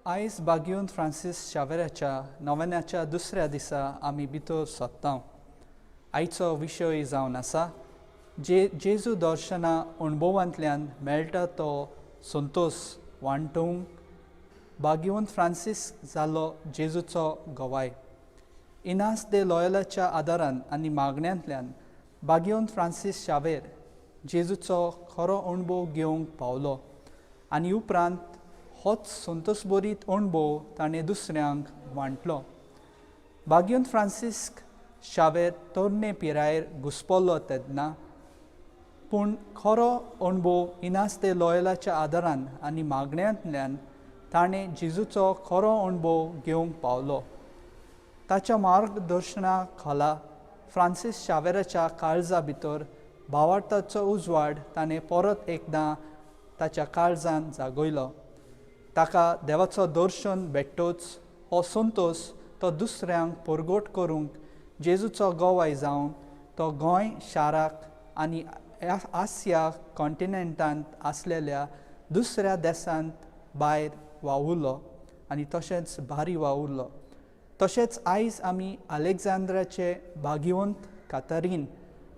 आयज बागीवन फ्रांसीस शावेराच्या नोवेनाच्या दुसऱ्या दिसा आमी भितर सोदता. आयचो विशय जावन आसा जेजू दर्शना अणभवांतल्यान मेळटा तो संतोश वांटूंक बागीवन फ्रांसीस जालो जेजूचो गोवाय. इनास दे लॉयलाच्या आदारान आनी मागण्यांतल्यान बागीवन फ्रांसीस शावेर जेजूचो खरो अणभव घेवंक पावलो आनी उपरांत होच संतोशभरीत अणभव ताणें दुसऱ्यांक वांटलो. बागीवन फ्रांसीस्क शावेर तरणे पिरायेर घुस्पलो तेन्ना पूण खरो अणभव इनास दे लॉयलाच्या आदारान आनी मागण्यांतल्यान ताणें जेजूचो खरो अणभव घेवंक पावलो. ताच्या मार्गदर्शना खाला फ्रांसीस शावेराच्या काळजा भितर भावार्थाचो उजवाड ताणें परत एकदां ताच्या काळजांत जागयलो. ताका देवाचो दर्शन भेट्टूच हो संतोश तो दुसऱ्यांक परगट करूंक जेजूचो गोवाय जावन तो गोंय शाराक आनी आसिया कॉन्टिनेंटांत आसलेल्या दुसऱ्या देशांत भायर वावुरलो आनी तशेंच भारी वावुरलो. तशेंच आयज आमी आलेक्झांद्राचे भाग्यवंत कातरीन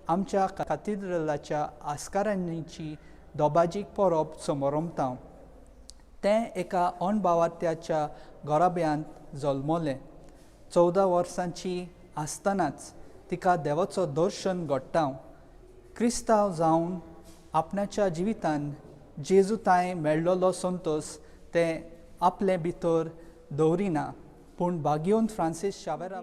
आमच्या कॅथिड्रलाच्या आस्कारांची दोबाजीक परब समारंभता. तें एका अणभावार्थ्याच्या घराब्यांत जल्मलें. 14 वर्सांची आसतनाच तिका देवाचो दर्शन घडटा. क्रिस्तांव जावन आपणाच्या जिवितान जेजू तांय मेळ्ळलो संतोश तें आपले भितर दवरिना पूण बागीवन फ्रांसीस शावेरा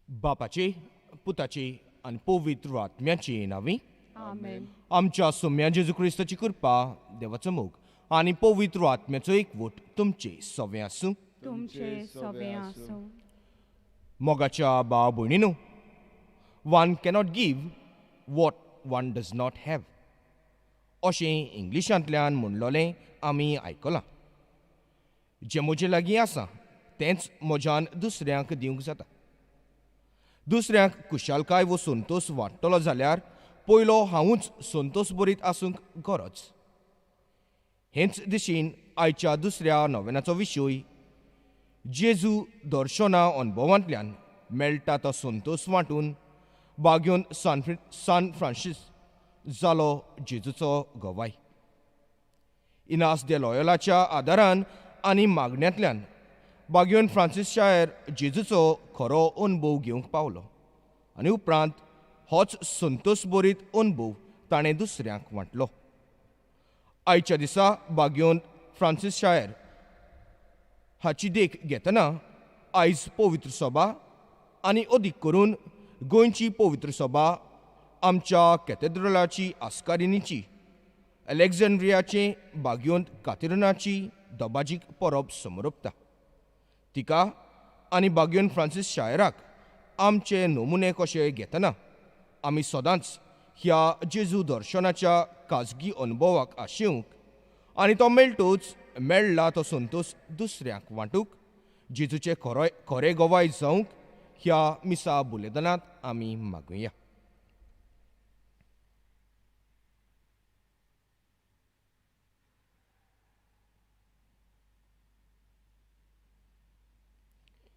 बापाची, पुताची आनी पवित्र आत्म्याची नांवी. आमेन. आमच्या सोम्या जेजू क्रिस्ताची कृपा, देवाचो मोग आनी पवित्र आत्म्याचो एकवट तुमचे सगळे आसूं. तुमचे सगळे आसूं. मोगाच्या भाव भयणीनो, one cannot give what one does not have अशें इंग्लिशांतल्यान म्हणलोलें आमी आयकलां. जें म्हजे लागीं आसा तेंच म्हज्यान दुसऱ्यांक दिवंक जाता. दुसऱ्यांक कुशालकाय वो संतोश वाडटलो जाल्यार पयलो हांवूच संतोश भरीत आसूंक गरज. हेच दिशेन आयच्या दुसऱ्या नोवेनाचो विशय जेजू दर्शना अणभवांतल्यान मेळटा तो संतोश वांटून बागीवन सान फ्रांसीस जालो जेजूचो गोवाय. इनास दे लॉयलाच्या आदारान आनी मागण्यांतल्यान बागीवन फ्रांसीस शायर जेजूचो खरो अणभव घेवंक पावलो आनी उपरांत होच संतोश भरीत अणभव ताणें दुसऱ्यांक वांटलो. आयच्या दिसा बागीवन फ्रांसीस शायर हाची देख घेतना आयज पवित्र सभा आनी अदीक करून गोंयची पवित्र सभा आमच्या कॅथेड्रलाची आस्कारिनीची अलेक्झांड्रियाचे बागीवंत कातिरनाची दोबाजीक परब समरपता. तिका आनी बागीवन फ्रांसीस शायराक आमचे नमुने कशे घेतना आमी सदांच ह्या जेजू दर्शनाच्या खाजगी अणभवाक आशेवंक आनी तो मेळटूच मेळ्ळा तो संतोश दुसऱ्यांक वांटूंक जेजूचे खरे गोवाय जावंक ह्या मिसा बुलेदनांत आमी मागुया.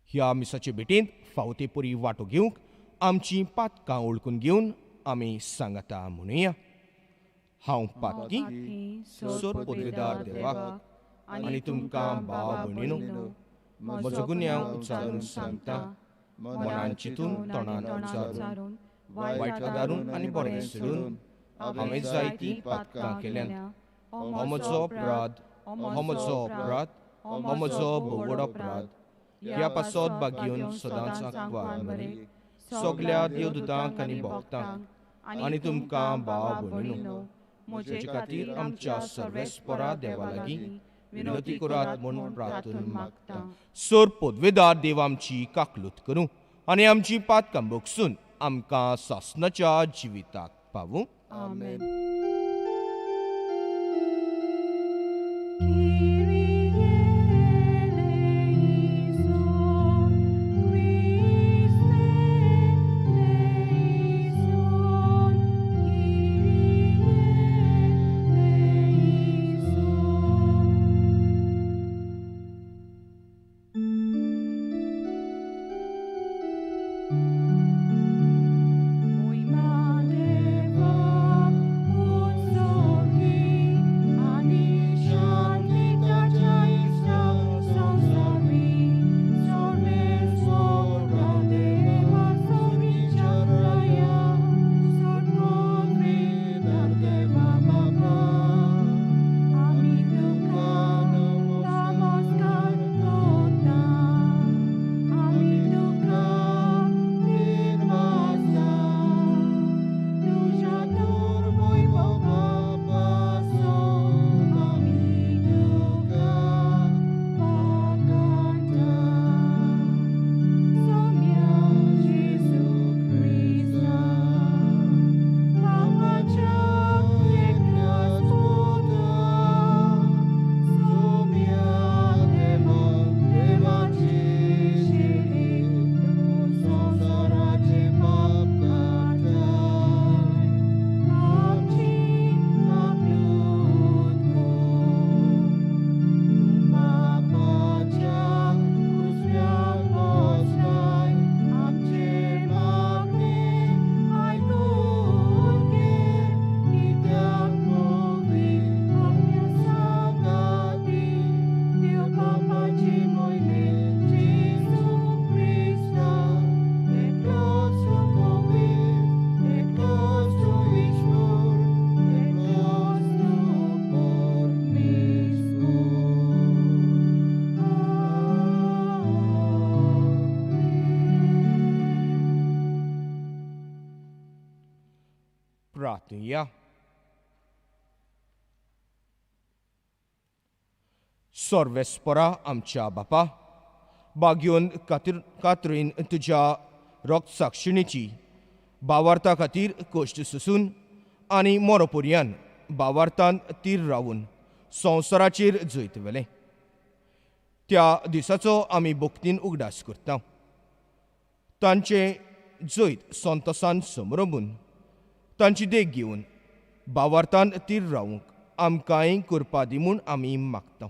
ह्या मिसाचे भेटेंत फावते परी वांटो घेवंक आमची पातकां ओळखून घेवन आमी सांगता म्हणुया. हांव पातकी सोर पदवेदार देवाक आनी तुमकां भाव भयणीनो, म्हजो गुन्यांव उचारून सांगता, मनान चिंतून तोंडान उच्चारून वायट कादारून आनी बरें सोडून हांवें जायतीं पातकां केल्यात. हो म्हजो अपराध, हो म्हजो अपराध, हो म्हजो भोवड अपराध. ह्या पासत बागेवन सदांच आंकवार मरे सगल्या देवदूतांक आनी भक्तांक आनी तुमकां भाव भयणीनो, म्हजे खातीर आमच्या सर्वेस्परा देवा लागीं विनोती करात म्हूण प्रार्थून मागता. सोर पदवेदार देव आमची काकलूत करूं आनी आमची पातकां भोगसून आमकां सासणाच्या जिविताक पावूं. आमेन. प्रार्थूया. सर्वेस्परा आमच्या बापा, बागयोन कातरीन तुज्या रक्त साक्षिणीची भावार्था खातीर कश्ट सोसून आनी मोरोपर्यान भावार्थान तीर रावून संवसाराचेर जैत वेलें. त्या दिसाचो आमी भक्तीन उगडास करता. तांचे जैत संतोसान समरंभून तांची देख घेवन भावार्थान तीर रावूंक आमकांय करपा दी म्हूण आमी मागता.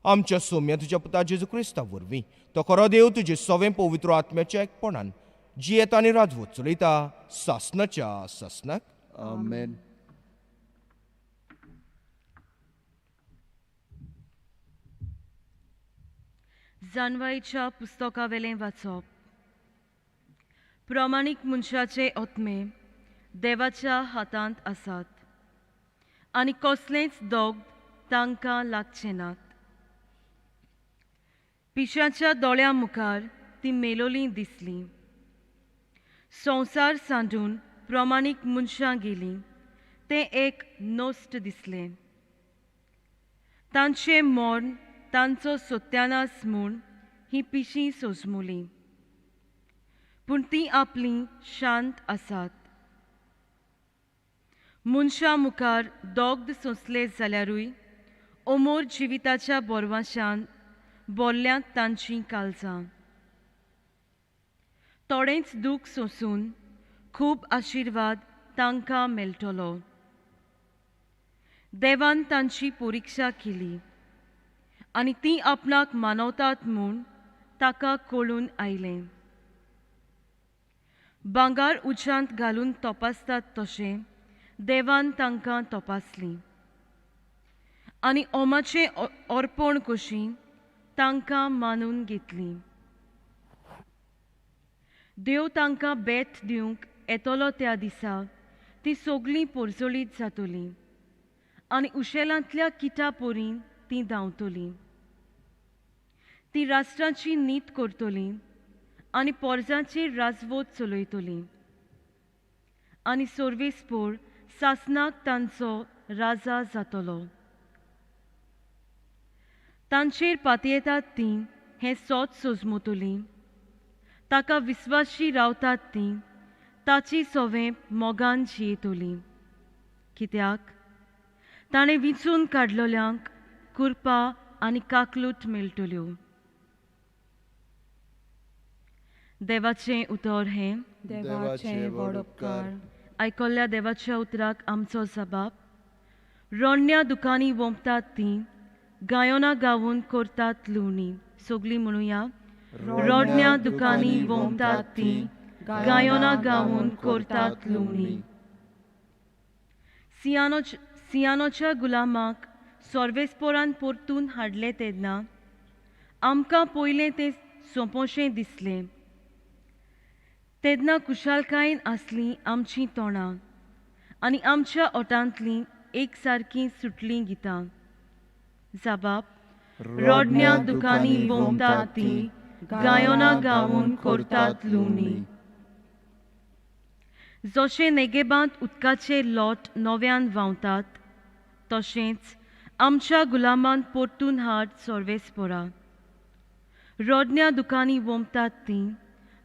आमच्या सौम्या तुज्या पुता जेजू क्रिस्ता वरवीं तो खरो देव तुजे सवें पवित्र आत्म्याच्या एकपणान जियेत आनी राजवत चलयता सासणाच्या सासणाक. आमेन. जानवाईच्या पुस्तकावेलें वाचप. प्रामाणीक मनशाचे आत्मे देवाच्या हातांत आसात आनी कसलेंच दोग तांकां लागचें नात. पिशाच्या दोळ्या मुखार ती मेलोलीं दिसलीं. संवसार सांडून प्रामाणीक मनशां गेलीं तें एक नोस्ट दिसलें. तांचें मरण तांचो सत्यानास म्हूण ही पिशीं सोजमुलीं. पूण तीं आपलीं शांत आसात. मनशां मुखार दोगद सोंसले जाल्यारूय अमोर जिविताच्या बोरवाशान बोरल्यांत तांचीं काळजां. थोडेंच दूख सोंसून खूब आशिर्वाद तांकां मेळटलो. देवान तांची परिक्षा केली आनी तीं आपणाक मानवतात म्हूण ताका कळून आयलें. भांगार उज्यांत घालून तपासतात तशें देवान तांकां तपासलीं आनी ओमाचें अर्पण कशी तांकां मानून घेतली. देव तांकां बेत दिवंक येतलो त्या दिसा ती सगळीं पोरजोळीत जातलीं आनी उशेलांतल्या किटा पोरीं तीं धांवतलीं. ती राष्ट्रांची नीत करतलीं आनी पोरजांचेर राजवट चलयतलीं आनी सर्वेस्पोर सासनाक तांचो राजा जातलो. तांचेर पातयेतात तीं हें सोत सजमतलीं. ताका विस्वाशी रावतात तीं ताची सवें मोगान जियेतलीं. कित्याक ताणें विचून काडलेल्यांक कृपा आनी काकलूट मेळटल्यो. देवाचें उतर हें. देवाचे व्हड उपकार. आयकल्ल्या देवाच्या उतराक आमचो जबाब. रोडण्या दुकानी वोंपतात तीं गायोना गावून करतात लुवणी. सगळीं म्हणुया. रोडण्या दुकानी वोंपतात तीं गायोना गावून करतात लुवणी. सियानोच्या गुलामाक सर्वेस्पोरान परतून हाडले तेन्ना आमकां पयलें तें सोंपोशें दिसलें. तेन्ना कुशालकायेन आसलीं आमचीं तोंडां आनी आमच्या ओठांतलीं एक सारकीं सुटलीं गितां. जबाब. रोडण्या दुकानी वोंपतात तीं गायोना गावून करतात लुवणी. जशें नेगेबांत उदकाचे लोट नव्यान व्हांवतात तशेंच आमच्या गुलामान परतून हाड सर्वेस्पोरा. रोडण्या दुकानी वोंपतात तीं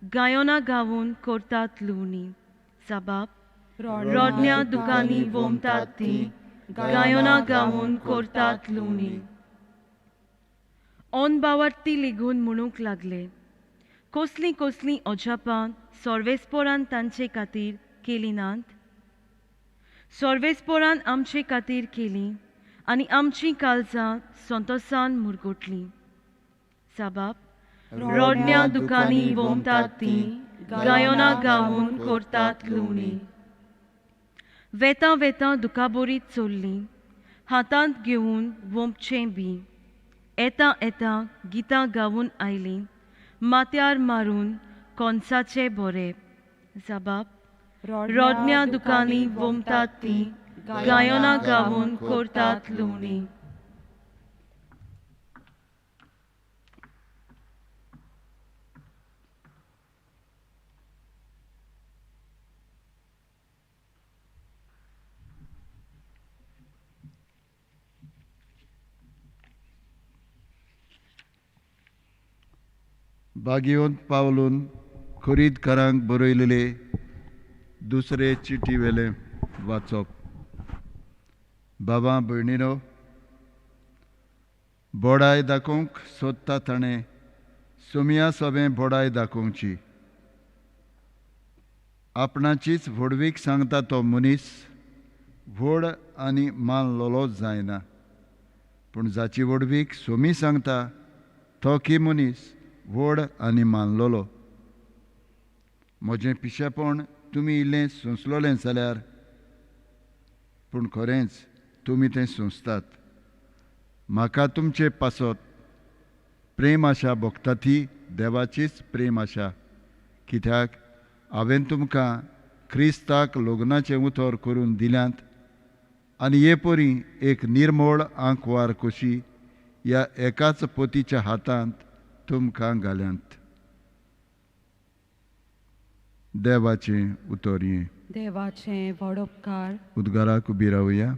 गायोना गावून करतात लुवणी. जबाब. रोडण्या दुकानी वोंपतात तीं गायोना गावून करतात लुवणी. ओन बावार्थी लेगून म्हणूंक लागले. कसलीं कसलीं अजापां सर्वेस्पोरान तांचे खातीर केलीं नात. सर्वेस्पोरान आमचे खातीर केलीं आनी आमचीं काळजां संतोशान मुरगोटलीं. जबाब. रोडण्या दुकानी वोंपतात तीं गायोना गावून करतात लुवणी. वेतां वेतां दुकाबोरीत चल्लीं हातांत घेवन वोंपचें बी. येता येता गितां गावून आयलीं माथ्यार मारून कोणसाचे बरे. जबाब. रोडण्या दुकानी वोंपतात तीं गायोना गावून करतात लुवणी. बागयोंत पावलून खरीदकारांक बरयलेले दुसरे चिटी वेले वाचप. बाबा भयणीनो, बोडाय दाखोवंक सोदता ताणें सोमया सोबें बोडाय दाखोवची. आपणाचीच व्हडवीक सांगता तो मनीस व्हड आनी मानलोलो जायना. पूण जाची व्हडवीक सोमी सांगता तो की मनीस व्हड आनी मानलोलो. म्हजें पिशेपण तुमी इल्लें सोंसलोलें जाल्यार पूण खरेंच तुमी तें सोंसतात. म्हाका तुमचे पासत प्रेम आशा भोगता ती देवाचीच प्रेम आशा. कित्याक हांवें तुमकां क्रिस्ताक लग्नाचें उतर करून दिल्यांत आनी हे परी एक निर्मळ आंकवार कशी ह्या एकाच पोतीच्या हातांत तुमकां घाल्यांत. देवाचें उतर हें. देवाचे व्हड उपकार. उद्गाराक उबी रावया.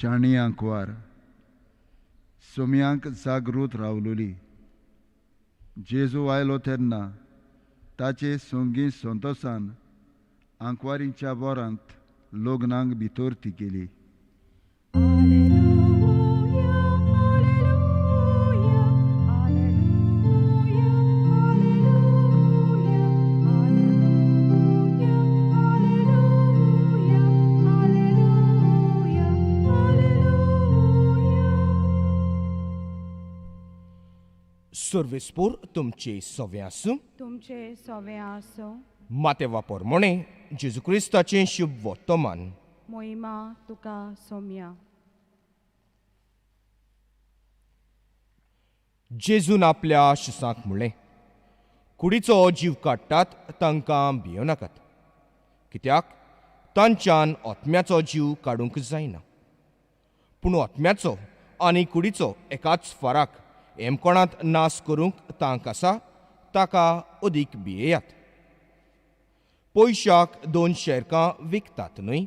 शाणी आंकवार सोम्यांक जागृत रावलोली. जेजू आयलो तेन्ना ताचे सोंगी संतोशान आंकवारीच्या वरांत लग्नाक भितर ती केली. सर्वेस्पोर तुमचे सवे आसूं. तुमचे सवे आसो. माते वापर म्हणे जेजू क्रिस्ताचें शुभ वर्तमान. मोहिमा तुका सोम्या. जेजून आपल्या शिसांक म्हणलें, कुडीचो जीव काडटात तांकां भियो नाकात, कित्याक तांच्यान आत्म्याचो जीव काडूंक जायना. पूण आत्म्याचो आनी कुडीचो एकाच फराक हेमकोणांत नाश करूंक तांक आसा, ताका अदीक भियेयात. पयशाक 2 शेरकां विकतात न्हय,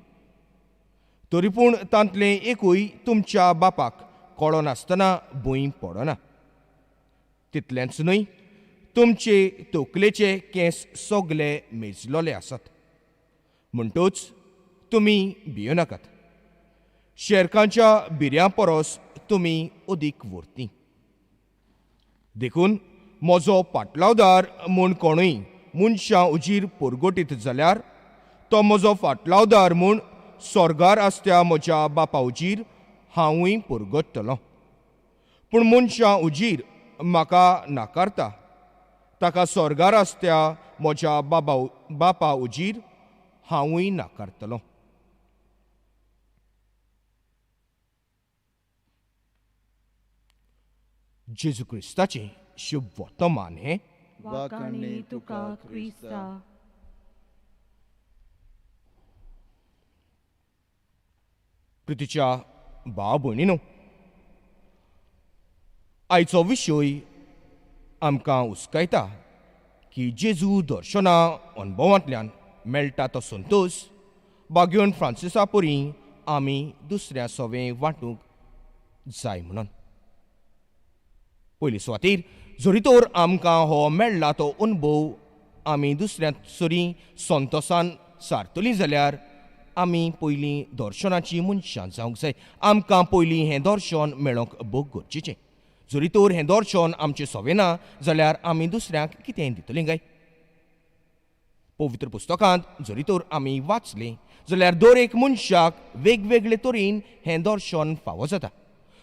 तरी पूण तांतलें एकूय तुमच्या बापाक कळो नासतना भुंय पडना. तितलेंच न्हय, तुमचे तकलेचे केंस सगळे मेजलोले आसात. म्हणटूच तुमी भियो नाकात. शेरकांच्या भिऱ्यां परस तुमी अदीक व्हरतीं. देखून म्हजो पाटलावदार म्हूण कोणूय मनशां उजीर परगटीत जाल्यार तो म्हजो फाटलावदार म्हूण स्वर्गार आसत्या म्हज्या बापा उजीर हांवूय परगटतलों. पूण मनशां उजीर म्हाका नाकारता, ताका स्वर्गार आसत्या म्हज्या बापा उजीर हांवूय नाकारतलों. जेजू क्रिस्ताचें शुभ वर्तमान हें. वाकाणी तुका क्रिस्ता. प्रितीच्या भाव भयणीनो, आयचो विशय आमकां हुस्कायता की जेजू दर्शना अनुभवांतल्यान मेळटा तो संतोश बागेवन फ्रांसिसा परी आमी दुसऱ्या सवें वांटूंक जाय म्हणून. पयली सुवातेर जरी तर आमकां हो मेळ्ळा तो अनुभव आमी दुसऱ्या सरी संतोशान सारतलीं जाल्यार आमी पयलीं दर्शनाची मनशां जावंक जाय. आमकां पयलीं हें दर्शन मेळोवंक खूब गरजेचें. जरी तर हें दर्शन आमचें सवें ना जाल्यार आमी दुसऱ्यांक कितें दितलीं काय. पवित्र पुस्तकांत जरी तर आमी वाचलें जाल्यार दर एक मनशाक वेगवेगळे तरेन हें दर्शन फावो जाता.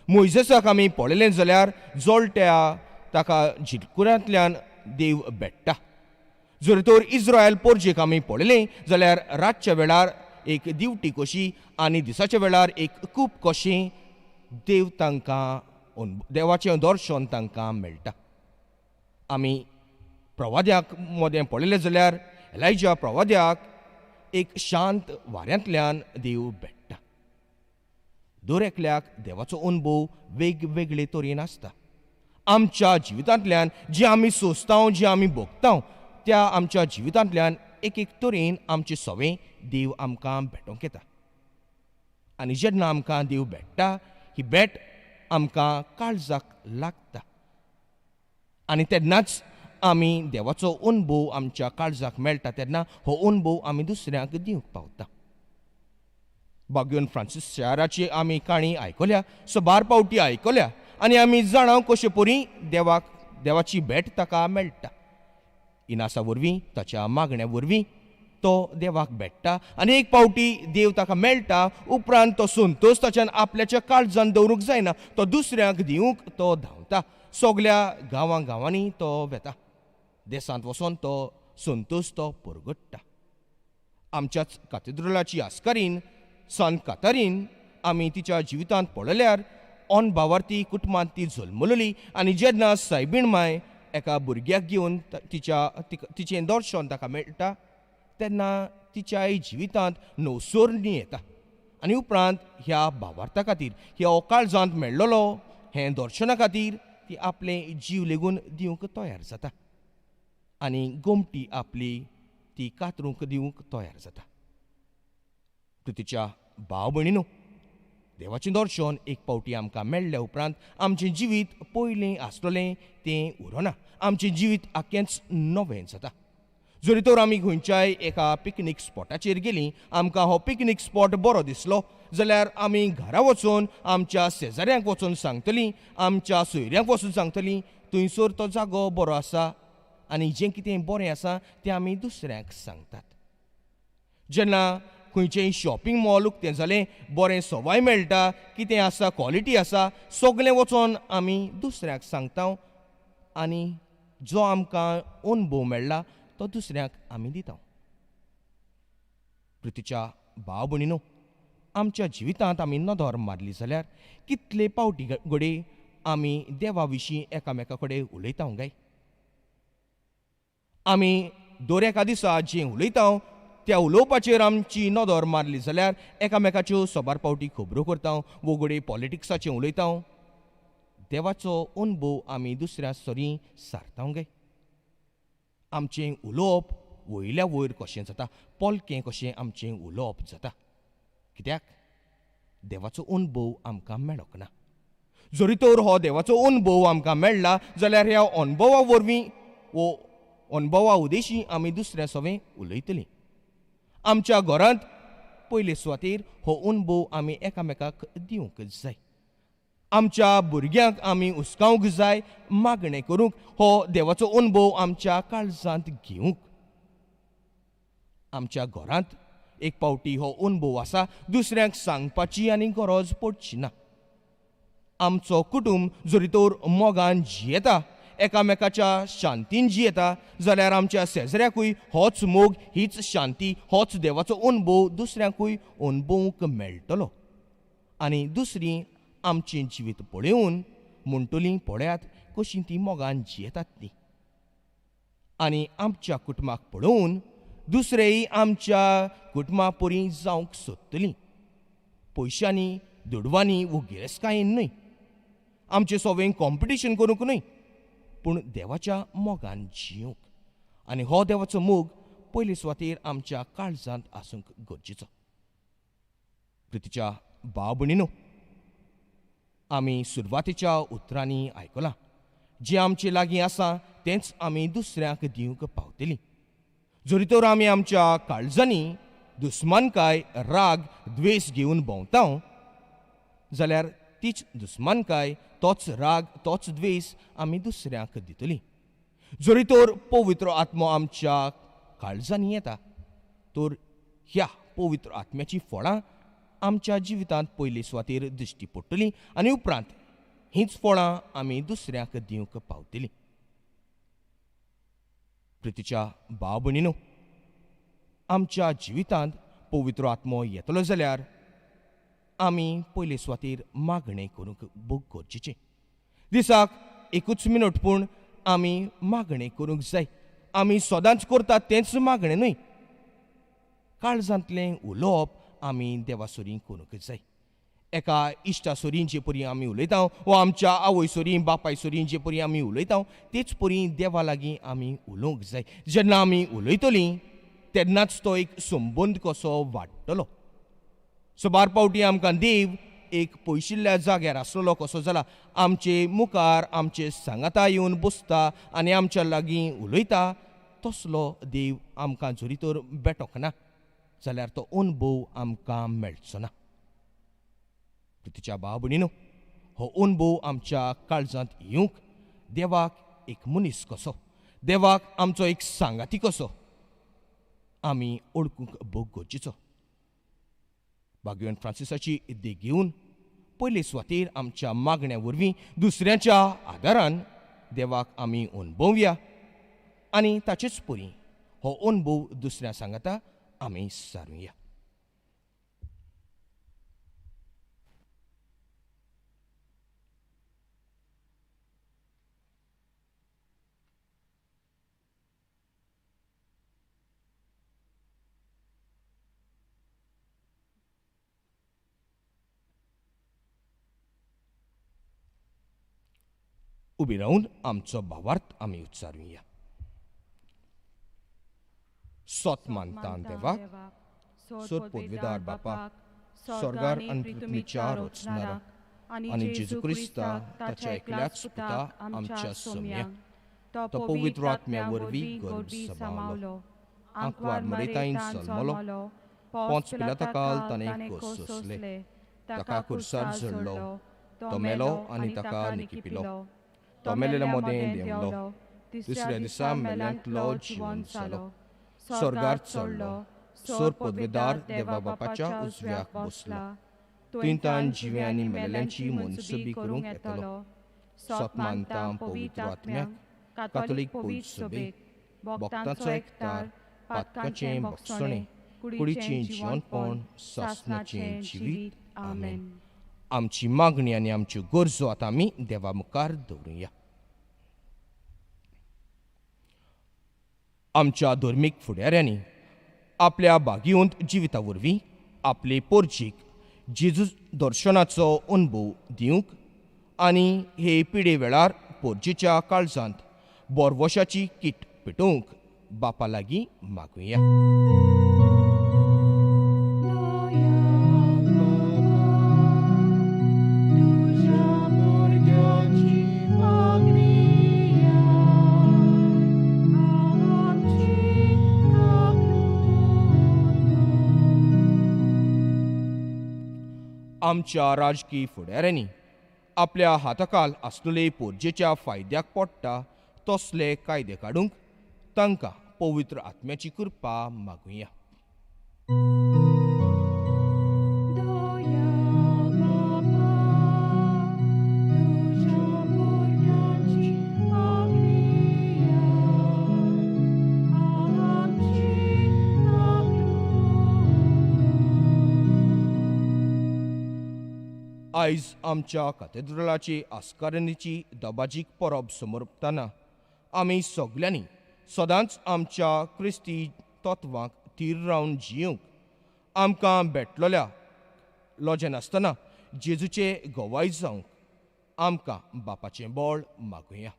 मोइसेसाक आमी पळयलें जाल्यार जोलट्या ताका झिटकुऱ्यांतल्यान देव भेटटा. जर तर इस्रायल परजेक आमी पळयलें जाल्यार रातच्या वेळार एक दिवटी कशी आनी दिसाच्या वेळार एक कूप कशें देव तांकां देवाचें दर्शन तांकां मेळटा. आमी प्रवाद्याक मोदें पळयलें जाल्यार एलायजा प्रवाद्याक एक शांत वाऱ्यांतल्यान देव भेटटा. दर एकल्याक देवाचो अनुभव वेगवेगळे तरेन आसता. आमच्या जिवितांतल्यान जें आमी सोंसतांव जें आमी भोगतांव त्या आमच्या जिवितांतल्यान एक एक तरेन आमचें सवें देव आमकां भेटोवंक येता. आनी जेन्ना आमकां देव भेटटा ही भेट आमकां काळजाक लागता. आनी तेन्नाच आमी देवाचो अनुभव आमच्या काळजाक मेळटा तेन्ना हो अनुभव आमी दुसऱ्यांक दिवंक पावता. बागेवन फ्रांसीस शाराची आमी काणी आयकल्या, सबार पावटी आयकल्या आनी आमी जाणाव कशे परी देवाची भेट ताका मेळटा. इनासा वरवीं ताच्या मागण्या वरवीं तो देवाक भेटटा आनी एक पावटी देव ताका मेळटा उपरांत तो संतोश ताच्यान आपल्याच्या काळजान दवरूंक जायना, तो दुसऱ्यांक दिवंक तो धांवता. सगल्या गांवांनी तो वेता. देसांत वचोन तो संतोश तो परगट्टा. आमच्याच कातेद्रलाची आस्कारीन सांत कातारीन आमी तिच्या जिवितांत पळयल्यार ऑन भावार्थी कुटुंबांत ती जल्मलेली आनी जेन्ना सायबीण माय एका भुरग्याक घेवन तिचें दर्शन ताका मेळटा तेन्ना तिच्या जिवितांत नवसोरणी येता. आनी उपरांत ह्या भावार्था खातीर ह्या काळजांत मेळ्ळलो हें दर्शना खातीर ती आपलें जीव लेगून दिवंक तयार जाता आनी गोमटी आपली ती कातरूंक दिवंक तयार जाता. तिच्या भाव भयणीनो, देवाचें दर्शन एक पावटी आमकां मेळ्ळ्या उपरांत आमचें जिवीत पयलें आसतलें तें उरना. आमचें जिवीत आख्खेंच नवें जाता. जरी तर आमी खंयच्याय एका पिकनीक स्पॉटाचेर गेलीं, आमकां हो पिकनीक स्पॉट बरो दिसलो जाल्यार आमी घरा वचून आमच्या शेजाऱ्यांक वचून सांगतलीं, आमच्या सोयऱ्यांक वचून सांगतलीं थंयसर तो जागो बरो आसा, आनी जें कितें बरें आसा तें आमी दुसऱ्यांक सांगतात. जेन्ना खंयचेंय शॉपिंग मॉल उक्तें जालें, बरें सवाय मेळटा, कितें आसा क्वॉलिटी आसा, सगळें वचोन आमी दुसऱ्याक सांगता आनी जो आमकां अनुभव मेळ्ळा तो दुसऱ्याक आमी दिता. प्रितीच्या भाव भयणीनो, आमच्या जिवितांत आमी नदर मारली जाल्यार कितले पावटी घडये आमी देवा विशीं एकामेका कडेन उलयता काय? आमी दर एका दिसा जें उलयता त्या उलोवपाचेर आमची नदर मारली जाल्यार एकामेकाच्यो सोबार पावटी खबरो करता, वगडे पॉलिटिक्साचें उलयता, देवाचो अनुभव आमी दुसऱ्या सरी सारता काय? आमचें उलोवप वयल्या वयर कशें जाता, पोलकें कशें आमचें उलोवप जाता. कित्याक देवाचो अनुभव आमकां मेळोंक ना. जरी तर हो देवाचो अनुभव आमकां मेळ्ळा जाल्यार ह्या अनुभवा वरवीं वो अनुभवा उदेशी आमी दुसऱ्या सवें उलयतलीं. आमच्या घरांत पयले सुवातेर हो अनुभव आमी एकामेकाक दिवंक जाय. आमच्या भुरग्यांक आमी हुस्कावंक जाय, मागणें करूंक, हो देवाचो अनुभव आमच्या काळजांत घेवंक. आमच्या घरांत एक पावटी हो अनुभव आसा, दुसऱ्यांक सांगपाची आनी गरज पडची ना. आमचो कुटूंब जरी तर मोगान जियेता, एकामेकाच्या शांतीन जियेता, जाल्यार आमच्या शेजाऱ्याकूय होच मोग, हीच शांती, होच देवाचो अनुभव दुसऱ्यांकूय अनुभवूंक मेळटलो. आनी दुसरीं आमचें जिवीत पळयोवन म्हणटलीं, पळयात कशीं तीं मोगान जियेतात तीं. आनी आमच्या कुटुंबाक पळोवन दुसरेय आमच्या कुटुंबा परी जावंक सोदतलीं. पयशांनी, दुडवांनी वो गिरेस्कायेन न्हय, आमचें सवें कॉम्पिटिशन करूंक न्हय, पूण देवाच्या मोगान जियोंक. आनी हो देवाचो मोग पयले सुवातेर आमच्या काळजांत आसूंक गरजेचो. प्रितीच्या भाव भयणीनो, आमी सुरवातेच्या उतरांनी आयकलां, जें आमचे लागीं आसा तेंच आमी दुसऱ्यांक दिवंक पावतलीं. जरी तर आमी आमच्या काळजांनी दुस्मानकाय, राग, द्वेश घेवन भोंवता जाल्यार तीच दुस्मानकाय, तोच राग, तोच द्वेश आमी दुसऱ्यांक दितलीं. जरी तर पवित्र आत्मो आमच्या काळजांनी येता, तर ह्या पवित्र आत्म्याची फळां आमच्या जिवितांत पयले सुवातेर दिश्टी पडटलीं आनी उपरांत हींच फळां आमी दुसऱ्यांक दिवंक पावतलीं. प्रितीच्या भाव भयणीनो, आमच्या जिवितांत पवित्र आत्मो येतलो जाल्यार आमी पयले सुवातेर मागणें करूंक खूब गरजेचें. दिसाक 1 मिनट पूण आमी मागणें करूंक जाय. आमी सदांच करतात तेंच मागणें न्हय, काळजांतलें उलोवप आमी देवासोरी करूंक जाय. एका इश्टासोरी जे परी आमी उलयता, वा आमच्या आवयसोरी, बापायसोरी जे परी आमी उलयता, तेच परी देवा लागीं आमी उलोवंक जाय. जेन्ना आमी उलयतलीं तेन्नाच तो एक संबंद कसो वाडटलो. सोबार पावटी आमकां देव एक पयशिल्ल्या जाग्यार आसलेलो कसो जाला, आमचे मुखार आमचे सांगाता येवन बसता आनी आमच्या लागीं उलयता, तसलो देव आमकां जरी तर बेटोंक ना जाल्यार तो अनुभव आमकां मेळचो ना. प्रितीच्या भाव भयणीनो, हो अनुभव आमच्या काळजांत येवंक देवाक एक मनीस कसो, देवाक आमचो एक सांगाती कसो आमी ओळखूंक भोग गरजेचो. भाग्यवान फ्रांसिसाची देख घेवन पयले सुवातेर आमच्या मागण्या वरवीं दुसऱ्याच्या आदारान देवाक आमी अनुभवया आनी ताचेच परी हो अनुभव दुसऱ्या सांगाता आमी सारूया. उबी रावन आमचो भावार्थ आमी उच्चारुया. सोत मानतान देवाक, सोत पोदवेदार बापाक, स्वर्गार आनी पृथ्वीच्या रचणाराक, आनी जेजू क्रिस्ताक ताच्या एकल्याच पुताक आमच्या सोम्या, तो पवित्र आत्म्या वरवीं गर्भ समावलो आंकवार मरेताइन सलमलो पोंच पिलाताकाल ताणें कोस सोंसले ताका खुर्सार झडलो तो मेलो आनी ताका निकिपिलो तो मेलेल्या मोदें देंवलो तिसऱ्या दिसा मेल्यांतलो जिवन जालो स्वर्गार चडलो सोर पदवेदार देवा बापाच्या उजव्याक बसला तुयेंतान जिवे आनी मेल्यांची मनसुबी करूंक येतलो सोत मानता पवित्र आत्म्याक कातोलीक पवित्र सभेक भक्तांचो एकठार पातकाचें भक्षणें कुडीचें जिवनपण सासणाचें जिवीत आमेन. आमची मागणी आनी आमच्यो गरजो आतां आमी देवा मुखार दवरुया. आमच्या धर्मीक फुडाऱ्यांनी आपल्या बागियोंत जिविता वरवीं आपले पोरजीक जेजू दर्शनाचो अनुभव दिवंक आनी हे पिडे वेळार पोरजेच्या काळजांत बोरवोशाची कीट पेटोवंक बापा लागीं मागुया. आमच्या राजकीय फुडाऱ्यांनी आपल्या हाताखाल आसलेले पोरजेच्या फायद्याक पडटा तसले कायदे काडूंक तांकां पवित्र आत्म्याची कृपा मागुया. आयज आमच्या कॅथेड्रलाची आस्कारणीची दबाजीक परब समोरपतना आमी सगल्यांनी सदांच आमच्या क्रिस्ती तत्वांक थीर रावन जियोंक आमकां भेटलेल्या लोजेन आसतना जेजूचे गवाय जावंक आमकां बापाचें बळ मागुया.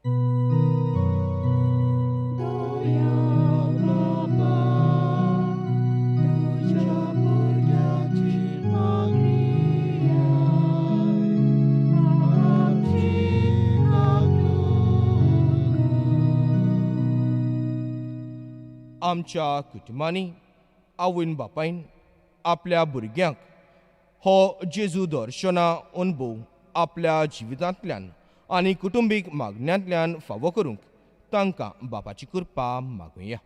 आमच्या कुटुंबांनी आवयन बापायन आपल्या भुरग्यांक हो जेजू दर्शना अनुभव आपल्या जिवितांतल्यान आनी कुटुंबीक मागण्यांतल्यान फावो करूंक तांकां बापाची कृपा मागुया.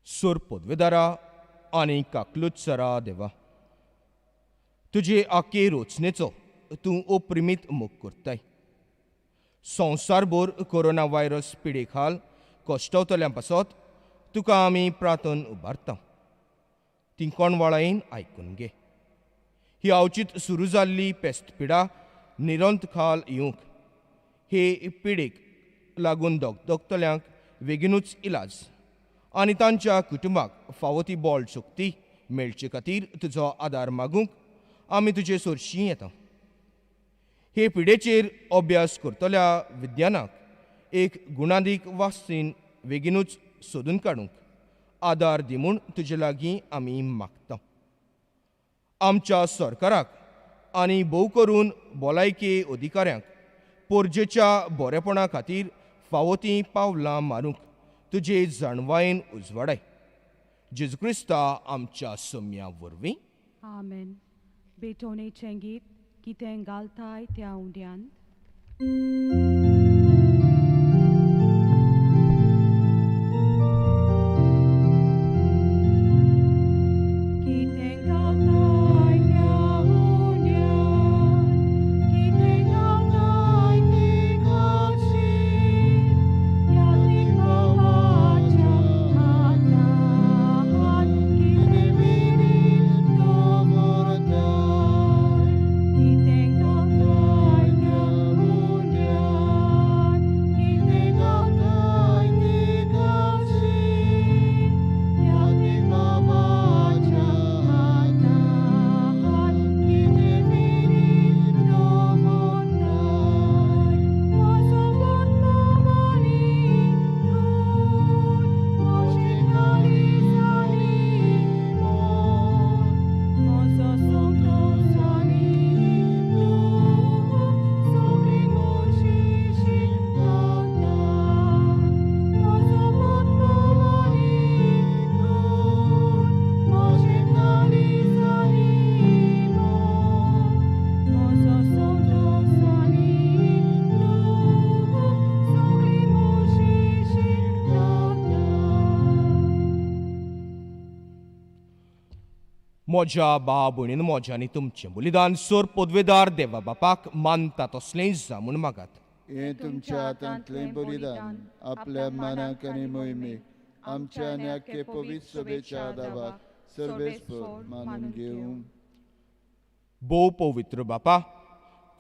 सोर पदवेदारा आनी काकलुत्सरा देवा, तुजे आखे रचनेचो तूं अप्रिमीत मोग करताय. संवसारभर कोरोना व्हायरस पिडे खाल कश्टवतल्यां पासत तुका आमी प्रार्थन उबारता. ती कोणवाळायेन आयकून घे. ही अवचित सुरू जाल्ली पेस्त पिडा निरंत खाल येवंक, हे पिडेक लागून दोगतल्यांक बेगीनूच इलाज आनी तांच्या कुटुंबाक फावो ती बोळ शक्ती मेळचे खातीर तुजो आदार मागूंक आमी तुजे सोरशीं येता. हे पिडेचेर अभ्यास करतल्या विद्यानाक एक गुणादीक वासीन बेगीनूच सोदून काडूंक आदार दी म्हूण तुजे लागीं आमी मागता. आमच्या सरकाराक आनी भोव करून भलायकी अधिकाऱ्यांक पोरजेच्या बरेपणा खातीर फावो तीं पावलां मारूंक तुजे जाणवायेन उजवाडाय. जेजू क्रिस्ता आमच्या सोम्या वरवीं आमेन. बेटोनेचें गीत कितें घालताय त्या उंड्यान. Kita म्हज्या भाव भयणीन म्हज्या आनी तुमचें बलिदान सोर पदवेदार देवा बापाक मानता तसलें जा म्हूण मागात. हे तुमच्या हातांतलें बलिदान आपल्या मनाक आनी मोहिमेक आमच्या आनी आख्खे पवित्र सभेच्या दावाक सर्वेस्पर मानून घेवं. भोव पवित्र बापा,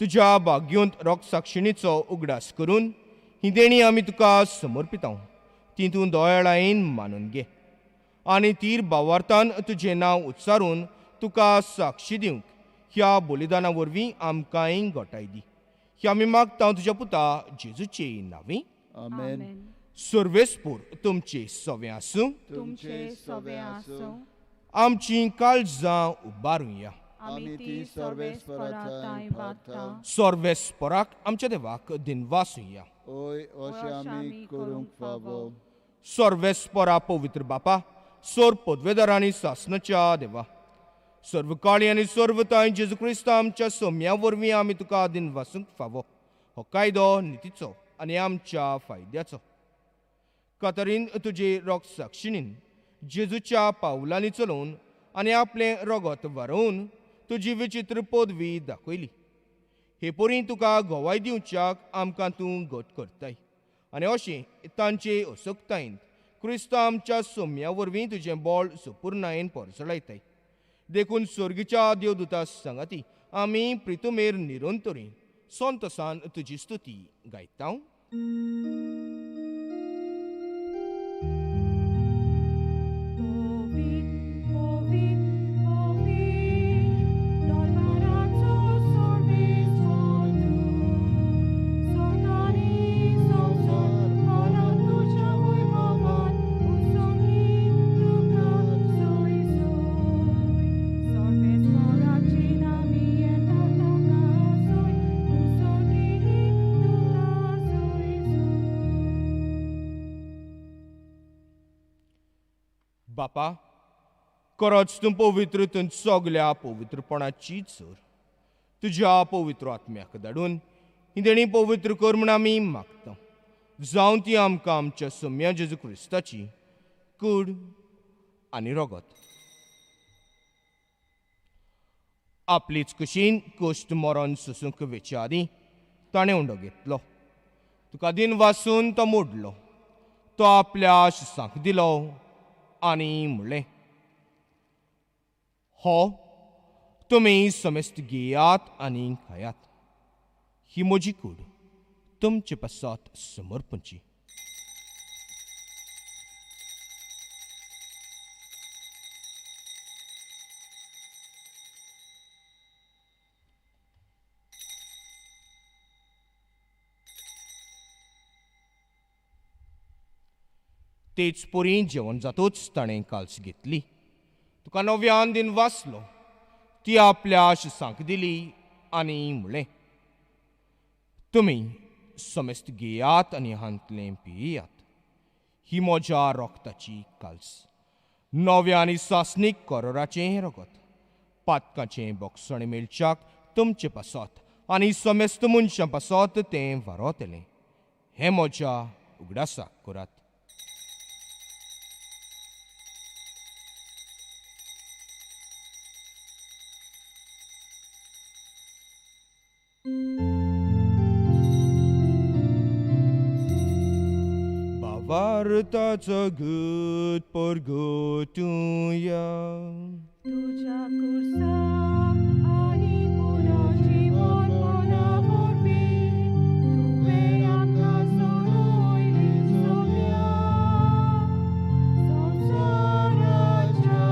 तुज्या भाग्योंत रोगसाक्षिणीचो उगडास करून ही देणी आमी तुका समर्पिता. ती तूं दोळायेन मानून घे आनी तीर भावार्थान तुजें नांव उच्चारून तुका साक्षी दिवंक ह्या बलिदाना वरवीं आमकांय घोटाय दी. ही आमी मागता तुज्या पुता जेजूचे नांवी. आमेन. सर्वेस्पूर तुमचे सवें आसूं. तुमचे सवे आसूं. आमची काळजां उबारुया. आमी ती सर्वेस्पराताय वागता. सर्वेस्पराक आमच्या देवाक दिनवासुया. ओय अशें आमी करूंक फावो. सर्वेस्परा पवित्र बापा, सोर पदवेदार आनी सासणाच्या देवा, सर्व काळी आनी सर्व ताय जेजू क्रिस्त आमच्या सोम्या वरवीं आमी तुका दिनवासूंक फावो. हो कायदो नितीचो आनी आमच्या फायद्याचो. कातरीन तुजे रोगसाक्षिणीन जेजूच्या पावलांनी चलोवन आनी आपलें रगत वारोवन तुजी विचित्र पदवी दाखयली. हे परी तुका गोवाय दिवच्याक आमकां तूं घट करताय आनी अशें तांचे असोक्तायेंत क्रिस्त आमच्या सोम्या वरवीं तुजें बोळ सुपूर्णायेन परसळायताय. देखून स्वर्गीच्या देवदूता सांगाती आमी प्रितुमेर निरंतरी संतोसान तुजी स्तुती गायता. बापा, खरोच तूं पवित्र तूं सगल्या पवित्रपणाची चोर. तुज्या पवित्र आत्म्याक धाडून ही देणी पवित्र कर म्हूण आमी मागता. जावं ती आमकां आमच्या सोम्या जेजू क्रिस्ताची कूड आनी रगत. आपलीच कुशीन कोश्ट मरण सुसूंक वेच्या आदी ताणें उंडो घेतलो. तुका दिन वासून तो मोडलो. तो आपल्या शिसांक दिलो आनी म्हणलें, हो तुमी समेस्त घेयात आनी खायात. ही म्हजी कूड तुमचे पासत समर्पणची. तेच पोरी जेवण जातूच ताणें काल्स घेतली. तुका नव्यान दिन वाचलो. ती आपल्या शिसांक दिली आनी म्हणलें, तुमी समेस्त घेयात आनी हांतलें पियेयात. ही म्हज्या रोगताची काल्स, नव्या आनी सासणीक कोरोराचें रगत, पातकाचें बोगसण मेळच्याक तुमचे पासत आनी समेस्त मनशां पासत तें वारोतलें. हें म्हज्या उगडासाक करात. Vartaca gât परगोतुया. तुझ्या कुर्सा आणि पुन्हा जीवन मनावरवी तुवे आमकां सोडून सोम्या संवसाराच्या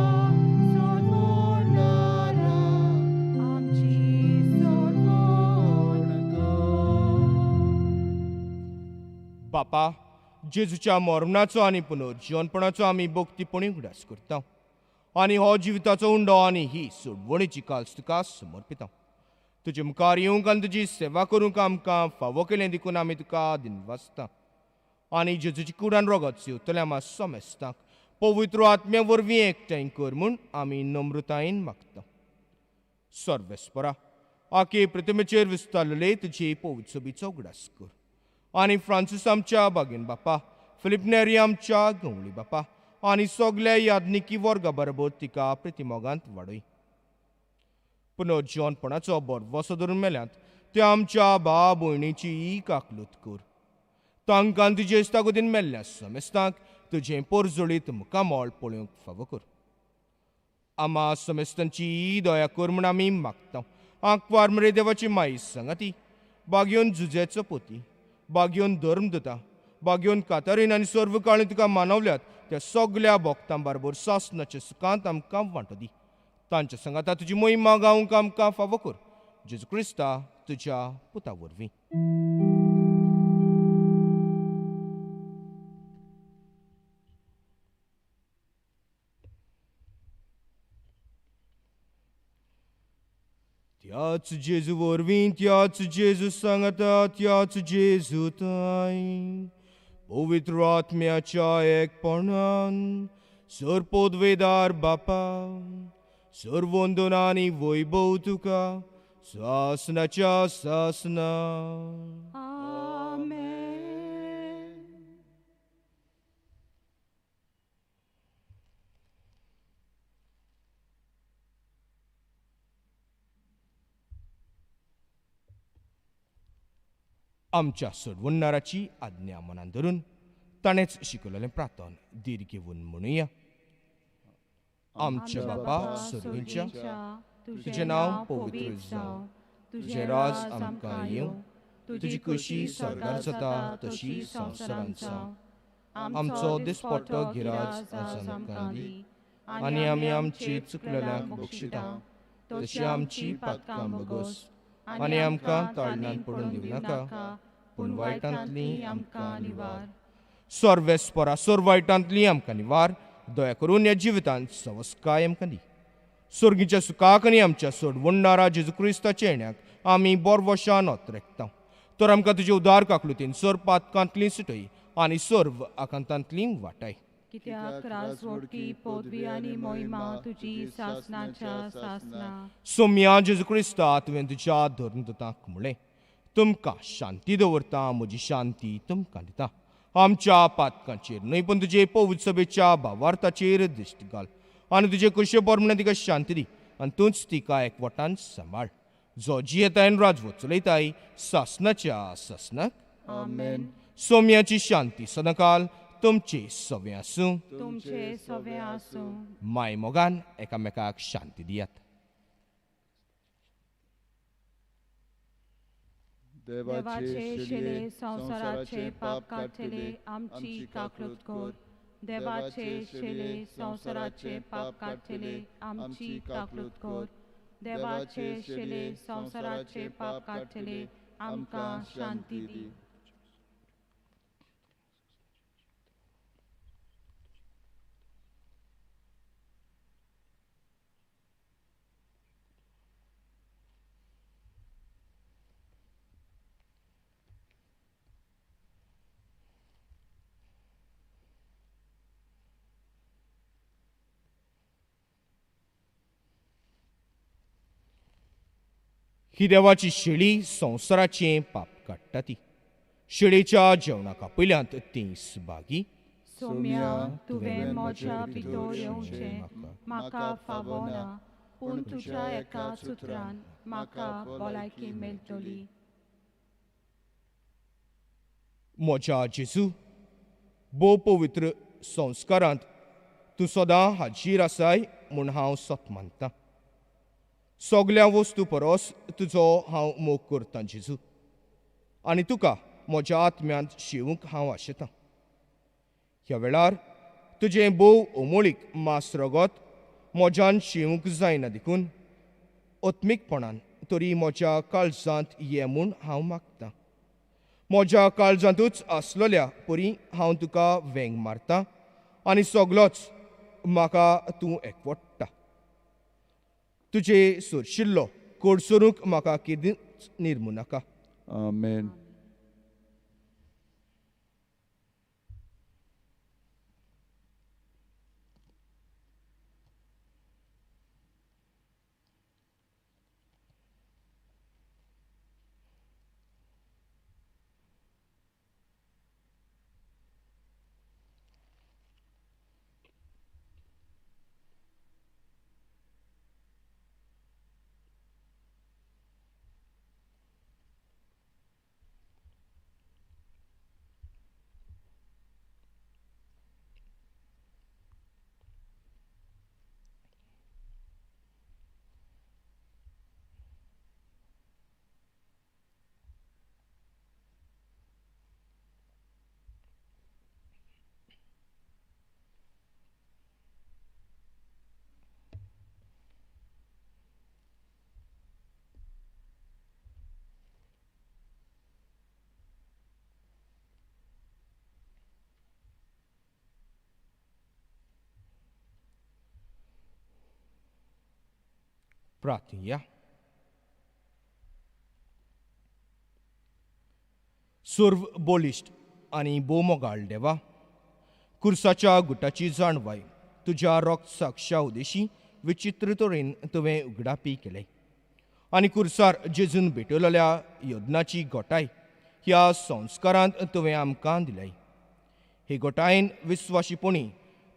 सोडवणारा आमची सोडवण कर. बापा, जेजूच्या मरणाचो आनी पुनर्जीवनपणाचो आमी भोक्तीपणी उगडास करता आनी हो जिविताचो उंडो आनी ही सोडवणेची काल्स तुका समर्पिता. तुजे मुखार येवंक आनी तुजी सेवा करूंक आमकां फावो केलें देखून आमी तुका दिनवासता आनी जेजूची कुडान रगत सेवतल्या आमा समेस्तांक पवित्र आत्म्या वरवीं एकठांय कर म्हूण आमी नम्रतायेन मागता. सर्वेस्परा, आखे प्रतिमेचेर विस्तारलेले तुजे पवित्र सभेचो उगडास कर आनी फ्रांसीस आमच्या बागेन बापा, फिलिप नेरी आमच्या गवळी बापा आनी सगल्या यादनिकी वर्गा बरोबर तिका प्रतिमोगांत वाडय. पुनर्जोनपणाचो बरवसो धरून मेल्यांत ते आमच्या भाव भयणीची काकलूत कर. तांकां तुजे इस्तागुतीन मेल्ल्या समेस्तांक तुजें पोरजोळीत मुखामोळ पळोवंक फावो कर. आम्हा समेस्तांची दया कर म्हूण आमी मागता. आंकवार मरे देवाची माई संगती, बागयोन जुजेचो पोती, बागयोन धर्मदूता, बागयोन कातरीन आनी सर्व काळी तुका मानवल्यात त्या सगळ्या भोगतां बरोबर सासणाच्या सुखांत आमकां वांटो दी. तांच्या संगाता तुजी मोहिमा गावंक आमकां फावो कर. जेजू क्रिस्ता तुज्या पुता वरवीं. त्याच जेजू वरवीं, त्याच जेजू सांगता, त्याच जेजू ताय पवित्र आत्म्याच्या एकपणान सरपोदवेदार बापा, सर्वोंदना आनी वैभव तुका सासनाच्या सासना. आमेन. आमच्या सोडवणाराची आज्ञा मनान धरून ताणेंच शिकयलेलें प्रार्थन दीर घेवन म्हणुया. आमच्या बापा सर्वींच्या, तुजें नांव पवित्र जावं, तुजें राज आमकां येवं, तुजी कशी स्वर्गार जाता तशी संवसारांत जावं. आमचो दिसपट्टो गिराज आज आमकां दी, आनी आमी आमची चुकलेल्यांक बक्षिता तशी आमची पातकां बगोस, आनी आमकां ताळण्यान पडून दिवं नाका, पूण वायटांतली आमकां निवार. सर्वेस्परा सोर वायटांतली आमकां निवार. दया करून ह्या जिवितांत सवस्काय आमकां दी. सर्गीच्या सुखाक आनी आमच्या सोडवणारा जेजू क्रिस्ताच्या येण्याक आमी बोरवशान ओतरेकता. तर आमकां तुजे उदार काकलुतीन सोर पातकांतली सुटय आनी सर्व आकांतांतली वाटाय. कित्याक राजवटी, पदवी आनी मोहिमा तुजी सासनाच्या सासना. सोम्या जेजू क्रिस्ता तुवें तुज्या धर्मदूतांक म्हणलें, तुमकां शांती दवरता, म्हजी शांती तुमकां दिता. आमच्या पातकांचेर न्हय पूण तुजे पवित्र सभेच्या भावार्थाचेर दिश्ट घाल, आनी तुजे कशे बरमणे तिका शांती दी, आनी तूंच तिका एकवटान सांबाळ. जो जियेतायन राजवट चलयताय सासनाच्या सासनाक. आमेन. सोम्याची शांती सदांकाल तुमचे सवे आसूं. तुमचे सवे आसूं. माय मोगान एकामेकाक शांती दियात. देवाचे शेले संसाराचे पाप काढलेले आमची काकलूत कर. देवाचे शेले संसाराचे पाप काढलेले आमची काकलूत कर. देवाचे शेले संसाराचे पाप काढलेले आमकां शांती दी. ही देवाची शेळी संवसाराचें पाप काडटा ती. शेळेच्या जेवणाका पयल्यांत ती सुभागी. सोम्या तुवें म्हज्या भितर येवचें म्हाका फावो ना, पूण तुज्या एका सुत्रान म्हाका भलायकी मेळटली. म्हज्या जेजू, भोव पवित्र संस्कारांत तूं सदां हाजीर आसाय म्हूण हांव सत मानतां. सगळ्या वस्तू परस तुजो हांव मोग करतां जेजू, आनी तुका म्हज्या आत्म्यांत शिवूंक हांव आशेतां. ह्या वेळार तुजें भोव ओमोळीक मास रगत म्हज्यान शिवूंक जायना देखून ओत्मीकपणान तरी म्हज्या काळजांत ये म्हूण हांव मागतां. म्हज्या काळजांतूच आसलेल्या परी हांव तुका वेंग मारतां, आनी सगळोच म्हाका तूं एकवटता. तुजे सोरशिल्लो कोडसरूंक म्हाका केदींच निर्मू नाका. आमेन. प्रार्थया. सर्व बलिश्ट आणि बोमोगाळ देवा, कुर्साच्या गुटाची जाणवाय तुझ्या रोक्त साक्षा उदेशी विचित्र तरेन तुवें उगडापी केले आनी कुर्सार जेजून भेटलेल्या यज्ञाची गोटाय ह्या संस्कारांत तुवें आमकां दिल्याय. हे गोटायेन विस्वाशीपणी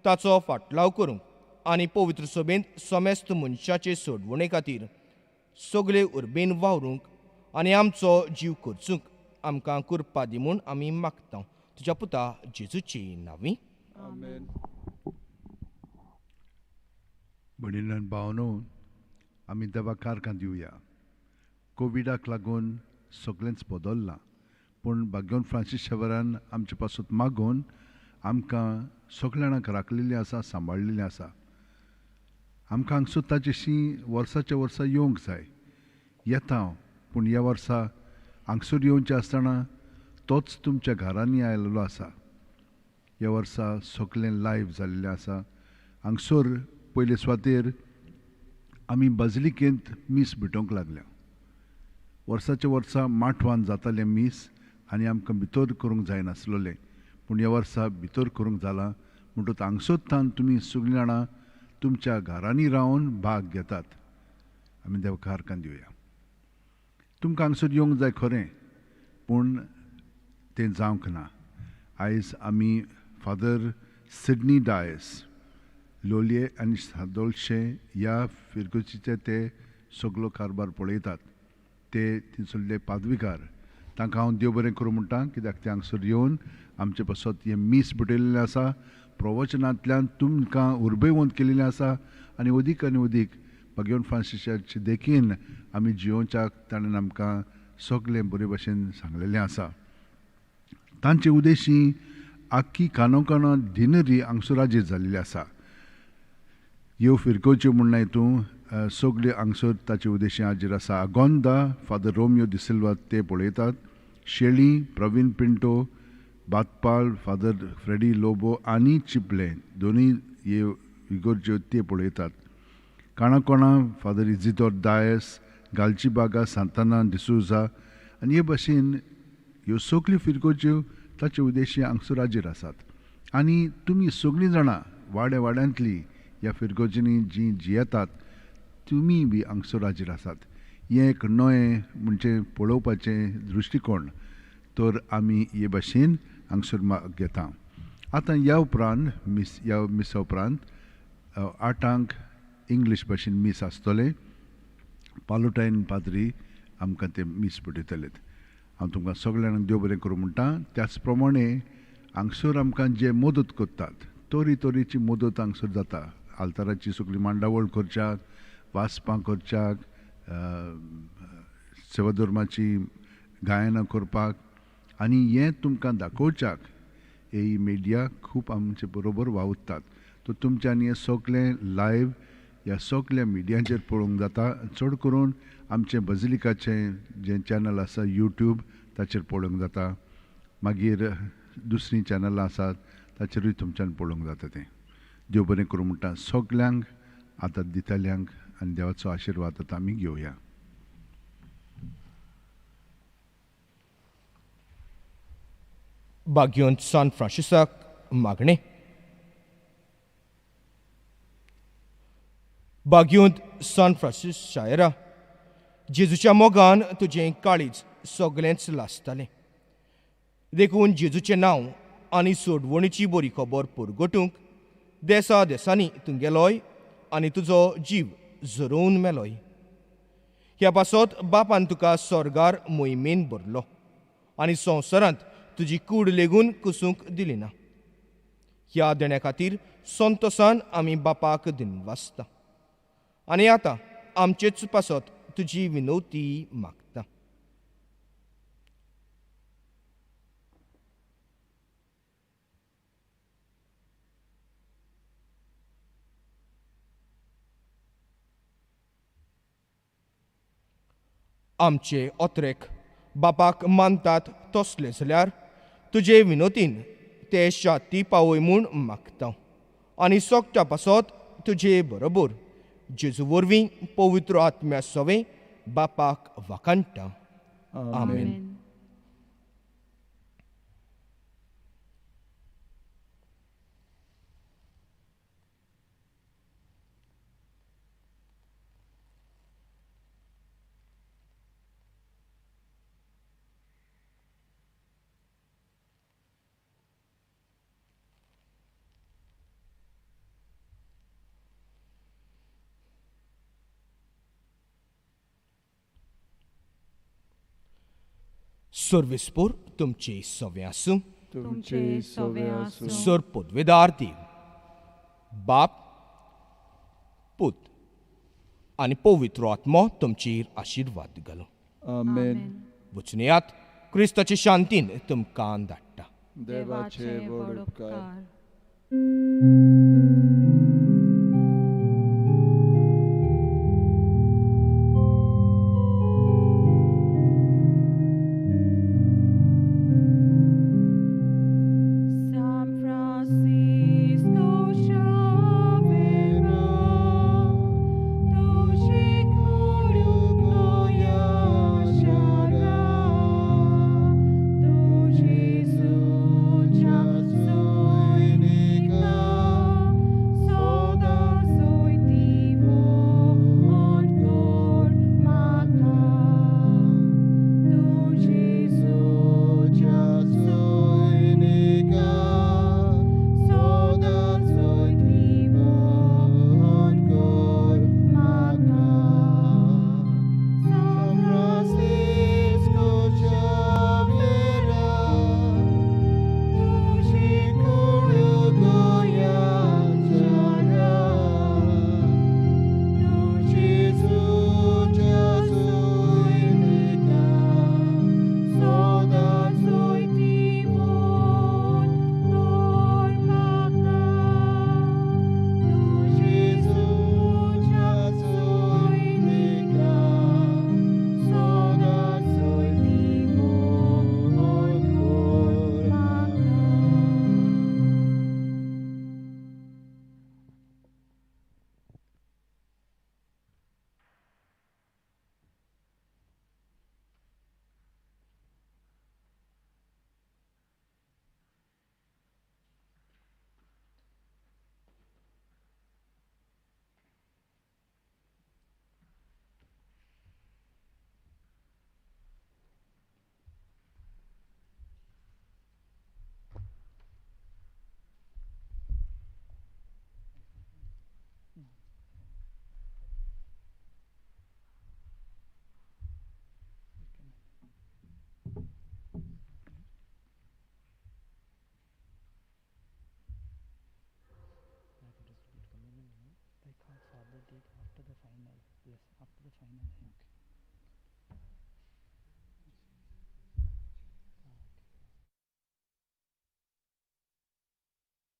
ताचो फाटलाव करूंक आनी पवित्र सभेंत समेस्त मनशाचे सोडवणे खातीर सगळे उर्बेन वावरूंक आनी आमचो जीव करचूंक आमकां कृपा दी म्हूण आमी मागता तुज्या पुता जेजूची नांवी. भयणीन भावनो, आमी देवाक कारकां दिवया. कोविडाक लागून सगळेंच बदललां, पूण भाग्यवन फ्रांसीस शावेरान आमचे पासून मागून आमकां सगळ्या जाणांक राखलेलीं आसा, सांबाळलेलीं आसा. आमकां हांगसर ताचेशी वर्साच्या वर्सा येवंक जाय. येता, पूण ह्या वर्सा हांगसर येवचें आसतना तोच तुमच्या घरांनी आयिल्लो आसा. ह्या वर्सा सगळें लायव्ह जाल्लें आसा. हांगसर पयले सुवातेर आमी बाजिलिकेंत मीस भेटोवंक लागल्या. वर्साच्या वर्सा माठवान जातालें मीस आनी आमकां भितर करूंक जायनासलें, पूण ह्या वर्सा भितर करूंक जालां. म्हणटूच हांगसर तुमी सगळीं जाणां तुमच्या घरांनी रावन भाग घेतात. आमी देवाक कारकां दिवया. तुमकां हांगसर येवंक जाय खरें, पूण तें जावंक ना. आयज आमी फादर सिडनी डायस लोलये आनी सादोळशे ह्या फिरकोचीचे ते सगळो कारबार पळयतात. ते थंयसरले पादविकार, तांकां हांव देव बरें करूं म्हणटा, कित्याक ते हांगसर येवन आमचे पासत हें मीस भेटयलेलें आसा. प्रवचनांतल्यान तुमकां उर्बेवंत केलेलें आसा आनी अदीक भाग्यवन फ्रांसीसाचे देखीन आमी जियोवच्याक ताणें आमकां सगळें बरे भशेन सांगलेलें आसा. तांचे उदेशी आख्खी कानो दिनरी हांगसर राजीर जाल्ली आसा. ह्यो फिरकोच्यो म्हणना हितून सगळे हांगसर ताचे उदेशी हाजीर आसा. आगोंदा फादर रोमियो दि सिल्वा ते पळयतात. शेळी प्रवीण पिंटो, बातपाल फादर फ्रेडी लोबो आनी चिपले दोनूय ह्यो इगोर्ज्यो ते पळयतात. काणाकोणा फादर इजिदोर दायस, गालची बागा सांताना डिसुजा आनी हे भाशेन ह्यो सगल्यो फिरकोच्यो ताचे उदेशी हांगसर राजीर आसात. आनी तुमी सगळीं जाणां वाड्यांतलीं ह्या फिरकोच्यांनी जीं जियेतात तुमी बी हांगसर राजीर आसात. हें एक नवें म्हणजे पळोवपाचें दृश्टीकोण तर आमी हे भाशेन हांगसर घेता. आतां ह्या मिसा उपरांत 8 इंग्लीश भाशेन मीस आसतलें. पालोटायन पाद्री आमकां ते मीस पळयतलेत. हांव तुमकां सगळ्यांक देव बरें करूं म्हणटा. त्याच प्रमाणे हांगसर आमकां जे मदत करतात तरेची मदत हांगसर जाता. आल्ताराची सगळी मांडावळ करच्याक, वाचपां करच्याक, सेवाधर्माची गायनां करपाक आनी हें तुमकां दाखोवच्याक ही मिडिया खूब आमचे बरोबर वावुरतात. तो तुमच्यांनी हें सगळें लायव्ह ह्या सगळ्या मिडियाचेर पळोवंक जाता. चड करून आमचे बजिलिकाचें जें चॅनल आसा यूट्यूब ताचेर पळोवंक जाता. मागीर दुसरीं चॅनलां आसात ताचेरूय तुमच्यान पळोवंक जाता. तें देव बरें करूं म्हणटा सगल्यांक आतां दितल्यांक आनी देवाचो आशिर्वाद आतां आमी घेवया. भाग्यवंत सान फ्रांसिसाक मागणें. भाग्यवंत सान फ्रांसीस शायरा, जेजूच्या मोगान तुजें काळीज सगळेंच लासतालें. देखून जेजूचें नांव आनी सोडवणीची बरी खबर परगटूंक देसांनी तुंगेलोय आनी तुजो जीव झरोवन मेलोय. ह्या पासत बापान तुका स्वर्गार मोहिमेन भरलो आनी संवसारांत तुजी कूड लेगून कुसूंक दिली ना. ह्या देण्या खातीर संतोसान आमी बापाक दिनवासता आनी आतां आमचेच पासत तुजी विनवती मागता. आमचे ओत्रेक बापाक मानतात तसले जाल्यार तुजे विनोतीन ते शाती पावय म्हूण मागता आनी सोगच्या पासत तुजे बरोबर जेजू वरवीं पवित्र आत्म्या सवे बापाक वाकांटा. आमेन. आमेन. सर्वेस्पोर तुमचे सवे आसूं. तुमचे सवे आसूं. सर पदवेदार देव, बाप, पूत आनी पवित्र आत्मो तुमचेर आशिर्वाद घालो. आमेन. वचनयात क्रिस्ताचे शांतीन तुमकां धाडटा. देवाचे व्हड उपकार.